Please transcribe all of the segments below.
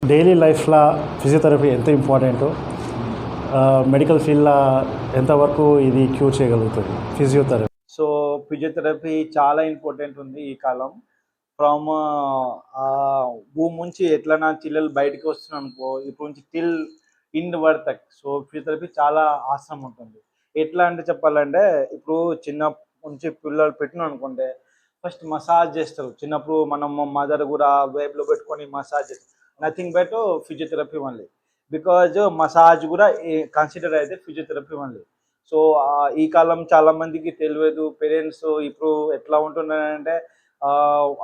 Daily లైఫ్లో physiotherapy ఎంత ఇంపార్టెంటో మెడికల్ ఫీల్డ్లో ఎంతవరకు ఇది క్యూర్ చేయగలుగుతుంది ఫిజియోథెరపీ. సో ఫిజియోథెరపీ చాలా ఇంపార్టెంట్ ఉంది ఈ కాలం. ఫ్రమ్ భూమి నుంచి ఎట్లనా చిల్లలు బయటకు వస్తున్నాం అనుకో, ఇప్పుడు నుంచి టిల్ ఇండ్ వరకు. సో ఫిజియోథెరపీ చాలా అవసరం ఉంటుంది. ఎట్లా అంటే చెప్పాలంటే, ఇప్పుడు చిన్న నుంచి పిల్లలు పెట్టినాం అనుకుంటే ఫస్ట్ మసాజ్ చేస్తారు. చిన్నప్పుడు మనం మదర్ కూడా వేబ్లో పెట్టుకొని మసాజ్ చేస్తారు. Nothing but physiotherapy only. Because massage కూడా కన్సిడర్ అయితే ఫిజియోథెరపీ ఓన్లీ. సో ఈ కాలం చాలా మందికి తెలియదు. పేరెంట్స్ ఇప్పుడు ఎట్లా ఉంటున్నారంటే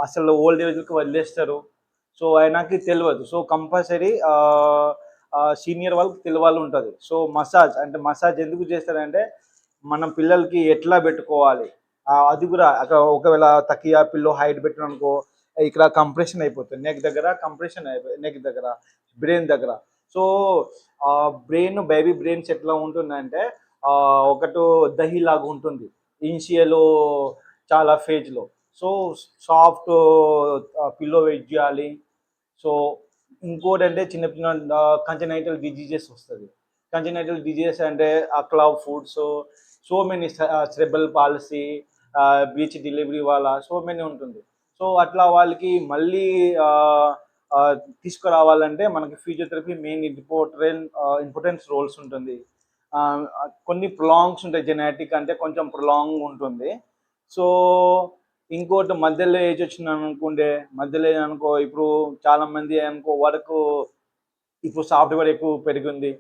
అసలు ఓల్డ్ ఏజ్కి వదిలేస్తారు. సో ఆయనకి తెలియదు. సో కంపల్సరీ సీనియర్ వాళ్ళకి తెలియాలి ఉంటుంది. సో మసాజ్ అంటే మసాజ్ ఎందుకు చేస్తారంటే, మనం పిల్లలకి ఎట్లా పెట్టుకోవాలి అది కూడా ఒకవేళ తకియా పిల్లో హైట్ పెట్టిన అనుకో, ఇక్కడ కంప్రెషన్ అయిపోతుంది. నెక్ దగ్గర కంప్రెషన్ అయిపోయి, నెక్ దగ్గర, బ్రెయిన్ దగ్గర. సో బ్రెయిన్ బేబీ బ్రెయిన్స్ ఎట్లా ఉంటుందంటే ఒకటి దహి లాగా ఉంటుంది ఇనిషియల్ చాలా ఫేజ్లో. సో సాఫ్ట్ పిల్లో వెయిట్ చేయాలి. సో ఇంకోటి అంటే చిన్న చిన్న కంజనైటల్ డిజీజెస్ వస్తుంది. కంజనైటల్ డిజీజెస్ అంటే club foots, so many cerebral palsy, breech delivery వాళ్ళ సో మెనీ ఉంటుంది. సో అట్లా వాళ్ళకి మళ్ళీ తీసుకురావాలంటే మనకి ఫిజియోథెరపీ మెయిన్ ఇంపార్టెన్స్ రోల్స్ ఉంటుంది. కొన్ని ప్రొలాంగ్స్ ఉంటాయి. జెనెటిక్ అంటే కొంచెం ప్రొలాంగ్ ఉంటుంది. సో ఇంకోటి మధ్యలో ఏజ్ వచ్చింది అనుకుంటే, మధ్యలో ఏజ్ అనుకో, ఇప్పుడు చాలామంది అనుకో వర్క్ ఇప్పుడు సాఫ్ట్వేర్ ఎక్కువ పెరిగింది.